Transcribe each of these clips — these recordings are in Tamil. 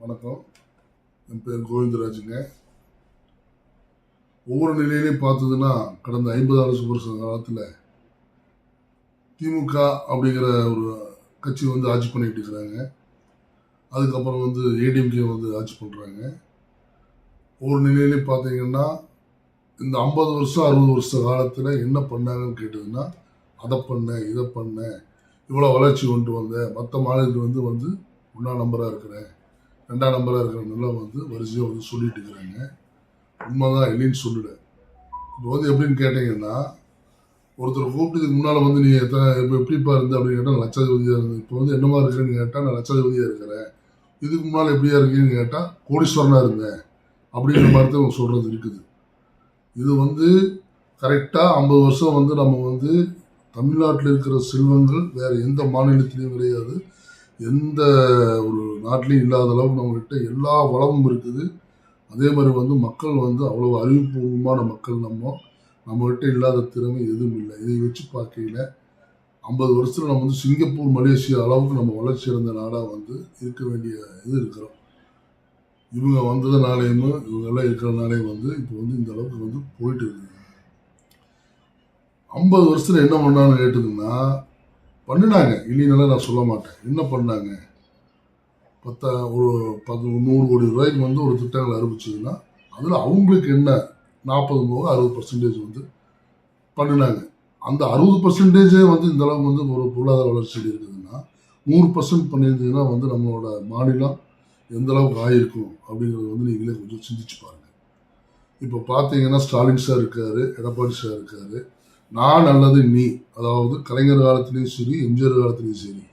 வணக்கம். என் பேர் கோவிந்தராஜுங்க. ஒவ்வொரு நிலையிலையும் பார்த்ததுன்னா கடந்த 50 வருஷ காலத்தில் திமுக அப்படிங்கிற ஒரு கட்சி ஆட்சி பண்ணிட்டு இருக்கிறாங்க. அதுக்கப்புறம் ஏடிஎம்கே ஆட்சி பண்ணுறாங்க. ஒவ்வொரு நிலையிலையும் பார்த்தீங்கன்னா இந்த 50 வருஷம் 60 வருஷ காலத்தில் என்ன பண்ணாங்கன்னு கேட்டதுன்னா, அதை பண்ண இதை பண்ண இவ்வளோ வளர்ச்சி கொண்டு வந்தேன், மற்ற மாநிலத்தில் ஒன்றாம் நம்பராக இருக்கிறேன், 2ஆம் நம்பராக இருக்கிறவங்களாம் வரிசையாக சொல்லிட்டு இருக்கிறாங்க. உண்மைதான், இல்லைன்னு சொல்லல. இப்போ எப்படின்னு கேட்டீங்கன்னா, ஒருத்தர் கூப்பிட்டதுக்கு முன்னால் நீ இப்போ எப்படிப்பா இருந்து அப்படின்னு கேட்டால் லட்சாதிபதியாக இருந்து, இப்போ என்னமா இருக்கிறேன்னு கேட்டால் நான் லட்சாதிபதியாக இருக்கிறேன், இதுக்கு முன்னால் எப்படியா இருக்கீங்கன்னு கேட்டால் கோடீஸ்வரனாக இருந்தேன் அப்படிங்கிற மாதிரி தான் சொல்கிறது இருக்குது. இது கரெக்டாக 50 வருஷம் நம்ம தமிழ்நாட்டில் இருக்கிற செல்வங்கள் வேறு எந்த மாநிலத்திலையும் கிடையாது, எந்த ஒரு நாட்டிலையும் இல்லாத அளவுக்கு நம்மகிட்ட எல்லா வளமும் இருக்குது. அதே மாதிரி மக்கள் அவ்வளோ அறிவுபூர்வமான மக்கள். நம்மகிட்ட இல்லாத திறமை எதுவும் இல்லை. இதை வச்சு பார்க்கையில் 50 வருஷத்தில் நம்ம சிங்கப்பூர் மலேசியா அளவுக்கு நம்ம வளர்ச்சி அடைந்த நாடாக இருக்க வேண்டிய இது இருக்கிறோம். இவங்க வந்ததுனாலேயும் இவங்கெல்லாம் இருக்கிறனாலேயும் இப்போ இந்த அளவுக்கு போயிட்டு இருக்குது. 50 வருஷத்தில் என்ன பண்ணான்னு கேட்டதுன்னா, பண்ணினாங்க, இல்லைனாலும் நான் சொல்ல மாட்டேன். என்ன பண்ணாங்க? ஒரு 100 கோடி ரூபாய்க்கு ஒரு திட்டங்கள் அறிவிச்சதுன்னா அதில் அவங்களுக்கு என்ன 40 போக 60% பண்ணினாங்க. அந்த 60% இந்த அளவுக்கு ஒரு பொருளாதார வளர்ச்சி இருக்குதுன்னா, 100% பண்ணியிருந்ததுன்னா நம்மளோட மாநிலம் எந்த அளவுக்கு ஆயிருக்கும் அப்படிங்கிறது நீங்களே கொஞ்சம் சிந்திச்சு பாருங்க. இப்போ பார்த்தீங்கன்னா ஸ்டாலின் சார் இருக்காரு, எடப்பாடி சார் இருக்காரு. நான் அல்லது நீ, அதாவது கலைஞர் காலத்திலையும் சரி, எம்ஜிஆர் காலத்திலையும் சரி,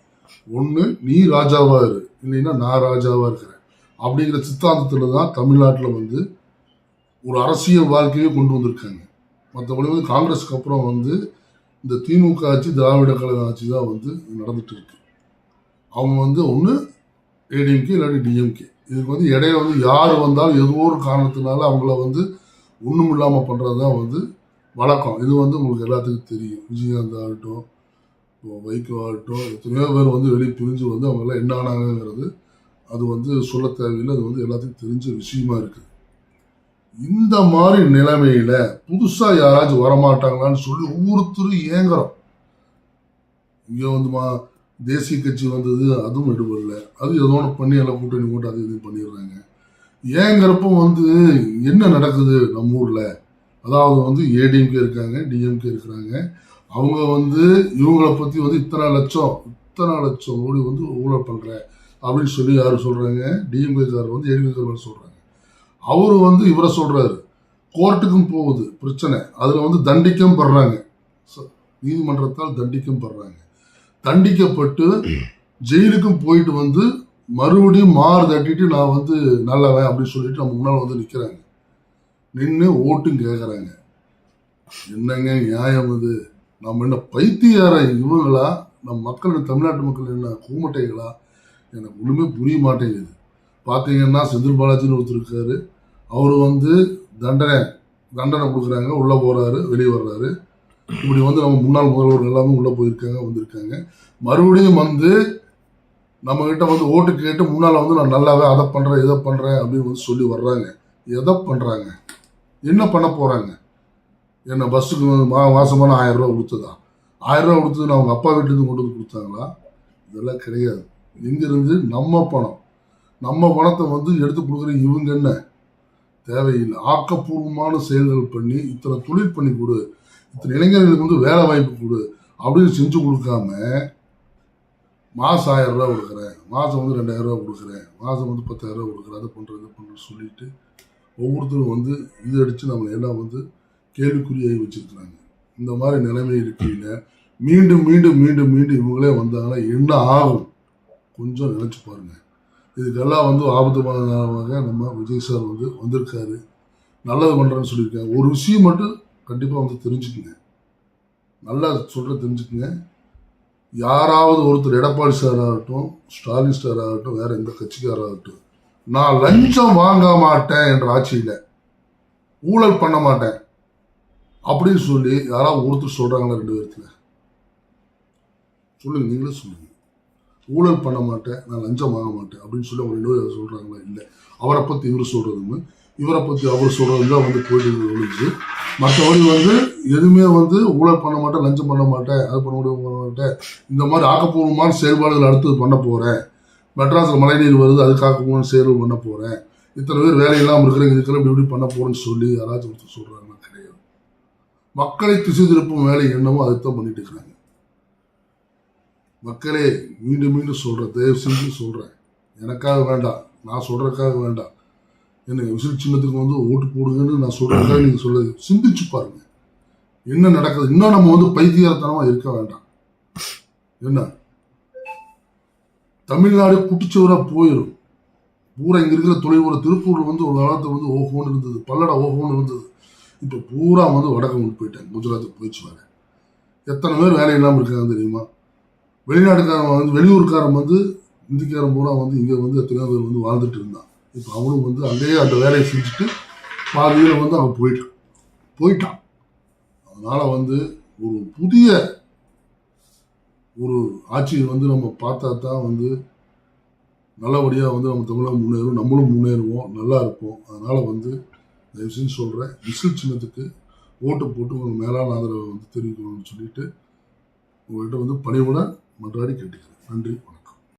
ஒன்று நீ ராஜாவா இரு, இல்லைன்னா நான் ராஜாவா இருக்கிறேன் அப்படிங்கிற சித்தாந்தத்தில் தான் தமிழ்நாட்டில் ஒரு அரசியல் வாழ்க்கையே கொண்டு வந்திருக்காங்க. மற்றபடி காங்கிரஸுக்கு அப்புறம் இந்த திமுக ஆட்சி, திராவிட கழக ஆட்சி தான் நடந்துட்டு இருக்கு. அவங்க ஒன்று ஏடிஎம்கே இல்லாட்டி டிஎம்கே. இதுக்கு இடையில யார் வந்தாலும் ஏதோ ஒரு காரணத்தினால அவங்கள ஒன்றும் இல்லாமல் பண்ணுறது தான் வழக்கம். இது உங்களுக்கு எல்லாத்துக்கும் தெரியும். விஜயகாந்த் ஆகட்டும், வைகோ ஆகட்டும், எத்தனையோ பேர் வெளியே பிரிஞ்சு அவங்கெல்லாம் என்ன ஆனாங்கிறது அது சொல்ல தேவையில்லை. அது எல்லாத்துக்கும் தெரிஞ்ச விஷயமா இருக்குது. இந்த மாதிரி நிலைமையில புதுசா யாராச்சும் வரமாட்டாங்களான்னு சொல்லி ஒவ்வொருத்தரும் ஏங்குறோம். இங்கே தேசிய கட்சி அதுவும் எடுபடல, அது ஏதோ பண்ணி எல்லாம் கூட்டணி போட்டு அது இது பண்ணிடுறாங்க. ஏங்கிறப்ப என்ன நடக்குது நம்ம ஊர்ல? அதாவது ஏடிஎம்கே இருக்காங்க, டிஎம்கே இருக்கிறாங்க. அவங்க இவங்களை பற்றி இத்தனை லட்சம் கோடி ஊழல் பண்ணுறேன் அப்படின்னு சொல்லி யார் சொல்கிறாங்க? டிஎம்கேக்காரர் ஏடிஎம்கேக்காரர் சொல்கிறாங்க. அவர் இவரை சொல்கிறாரு. கோர்ட்டுக்கும் போகுது பிரச்சனை. அதில் தண்டிக்கவும் படுறாங்க, நீதிமன்றத்தால் தண்டிக்கவும் படுறாங்க. தண்டிக்கப்பட்டு ஜெயிலுக்கும் போயிட்டு மறுபடியும் மாறு தட்டிட்டு நான் நல்லவன் அப்படின்னு சொல்லிட்டு நம்ம முன்னால் நிற்கிறாங்க. நின்று ஓட்டும் கேட்குறாங்க. என்னங்க நியாயம் இது? நம்ம என்ன பைத்தியார இவங்களா? நம்ம மக்கள், தமிழ்நாட்டு மக்கள் என்ன கூமட்டைகளா? எனக்கு ஒன்றுமே புரிய மாட்டேங்குது. பார்த்தீங்கன்னா செந்தில் பாலாஜின்னு ஒருத்தர் இருக்காரு. அவர் தண்டனை கொடுக்குறாங்க, உள்ளே போகிறாரு, வெளியே வர்றாரு. இப்படி நம்ம முன்னாள் முதல்வர்கள் எல்லாமே உள்ளே போயிருக்காங்க, வந்திருக்காங்க. மறுபடியும் நம்மக்கிட்ட ஓட்டு கேட்டு முன்னால் நான் நல்லாவே அதை பண்ணுறேன் இதை பண்ணுறேன் அப்படின்னு சொல்லி வர்றாங்க. எதை பண்ணுறாங்க? என்ன பண்ண போகிறாங்க? என்ன பஸ்ஸுக்கு மாதமான 1000 ரூபா கொடுத்ததா? 1000 ரூபா கொடுத்தது அவங்க அப்பா வீட்டிலேருந்து கொண்டு கொடுத்தாங்களா? இதெல்லாம் கிடையாது. இங்கிருந்து நம்ம பணத்தை எடுத்து கொடுக்குற இவங்க என்ன தேவையில்லை. ஆக்கப்பூர்வமான செயல்கள் பண்ணி இத்தனை தொழில் பண்ணி கொடு, இத்தனை இளைஞர்களுக்கு வேலை வாய்ப்பு கொடு அப்படின்னு செஞ்சு கொடுக்காம, மாதம் 1000 ரூபா கொடுக்குறேன், மாதம் 2000 ரூபா கொடுக்குறேன், மாதம் 10,000 ரூபா கொடுக்குறேன், அதை பண்ணுறது சொல்லிட்டு ஒவ்வொருத்தரும் இது அடித்து நம்மளை எல்லாம் கேள்விக்குறியாகி வச்சிருக்கிறாங்க. இந்த மாதிரி நிலைமை இருக்கையில் மீண்டும் மீண்டும் மீண்டும் மீண்டும் இவங்களே வந்தாங்கன்னா என்ன ஆகும்? கொஞ்சம் நினச்சி பாருங்க. இதுக்கெல்லாம் ஆபத்துமாக நம்ம விஜய் சார் வந்திருக்காரு, நல்லது பண்ணுறேன்னு சொல்லியிருக்காங்க. ஒரு விஷயம் மட்டும் கண்டிப்பாக தெரிஞ்சுக்குங்க, நல்லா தெரிஞ்சுக்குங்க. யாராவது ஒருத்தர், எடப்பாடி சார் ஆகட்டும், ஸ்டாலின் சார் ஆகட்டும், வேற எந்த கட்சிக்காராகட்டும், நான் லஞ்சம் வாங்க மாட்டேன் என்ற ஆட்சியில் ஊழல் பண்ண மாட்டேன் அப்படின்னு சொல்லி யாராவது ஒருத்தர் சொல்றாங்களா? 2 பேர்த்துல சொல்லுங்க, நீங்களே சொல்லுங்க. ஊழல் பண்ண மாட்டேன், நான் லஞ்சம் வாங்க மாட்டேன் அப்படின்னு சொல்லி அவங்க 2 பேரும் சொல்கிறாங்களா? இல்லை. அவரை பற்றி இவர் சொல்கிறதுமே இவரை பற்றி அவர் சொல்கிறது தான் வந்து போயிட்டு ஒழிஞ்சு, மற்றபடி வந்து எதுவுமே வந்து ஊழல் பண்ண மாட்டேன், லஞ்சம் பண்ண மாட்டேன், அது பண்ண மாட்டேன், இந்த மாதிரி ஆக்கப்பூர்வமான செயல்பாடுகள் அடுத்தது பண்ண போகிறேன், மெட்ராஸில் மழைநீர் வருது அதுக்கு ஆக்கப்பூர்வமான செயல்கள் பண்ண போகிறேன், இத்தனை பேர் வேலை இல்லாமல் இருக்கிறேங்க இதுக்கெல்லாம் இப்படி பண்ண போகிறேன்னு சொல்லி யாராச்சும் ஒருத்தர் சொல்கிறாங்கன்னா கிடையாது. மக்களை திசை திருப்பும் வேலை என்னமோ அதைத்தான் பண்ணிட்டு இருக்கிறாங்க. மக்களே, மீண்டும் மீண்டும் சொல்கிறேன், தயவு செஞ்சு சொல்கிறேன், எனக்காக வேண்டாம், நான் சொல்கிறதுக்காக வேண்டாம், என்ன விசில் சின்னத்துக்கு வந்து ஓட்டு போடுங்கன்னு நான் சொல்கிறதுக்காக நீங்கள் சொல்ல சிந்திச்சு பாருங்க என்ன நடக்குது. இன்னும் நம்ம வந்து பைத்தியத்தனமாக இருக்க வேண்டாம். என்ன தமிழ்நாடு குட்டிச்சுவராக போயிடும். பூரா இங்கே இருக்கிற தொழில் ஒரு திருப்பூரில் வந்து ஒரு காலத்தில் வந்து ஓஹோன்னு இருந்தது, பல்லடா ஓஹோன்னு இருந்தது. இப்போ பூரா வந்து வடக்கு கொண்டு போயிட்டாங்க, குஜராத்துக்கு போயிடுச்சு. வேறு எத்தனை பேர் வேலை இல்லாமல் இருக்காங்க தெரியுமா? வெளிநாட்டுக்காரன் வந்து வெளியூருக்காரன் வந்து இந்திக்காரன் பூரா வந்து இங்கே வந்து எத்தனையோ பேர் வந்து வாழ்ந்துட்டு இருந்தான். இப்போ அவனும் வந்து அங்கேயே அந்த வேலையை செஞ்சுட்டு பாதியில் வந்து அவன் போயிட்டான். அதனால் வந்து ஒரு புதிய ஒரு ஆட்சியை வந்து நம்ம பார்த்தா தான் வந்து நல்லபடியாக வந்து நம்ம தமிழகம் முன்னேறும், நம்மளும் முன்னேறுவோம், நல்லா இருப்போம். அதனால் வந்து தயவு செஞ்சு சொல்கிறேன், விசில் சின்னத்துக்கு ஓட்டு போட்டு உங்கள் மேலான ஆதரவை வந்து தெரிவிக்கணும்னு சொல்லிட்டு உங்கள்கிட்ட வந்து பணிவுடன் மன்றாடி கேட்டுக்கிறேன். நன்றி.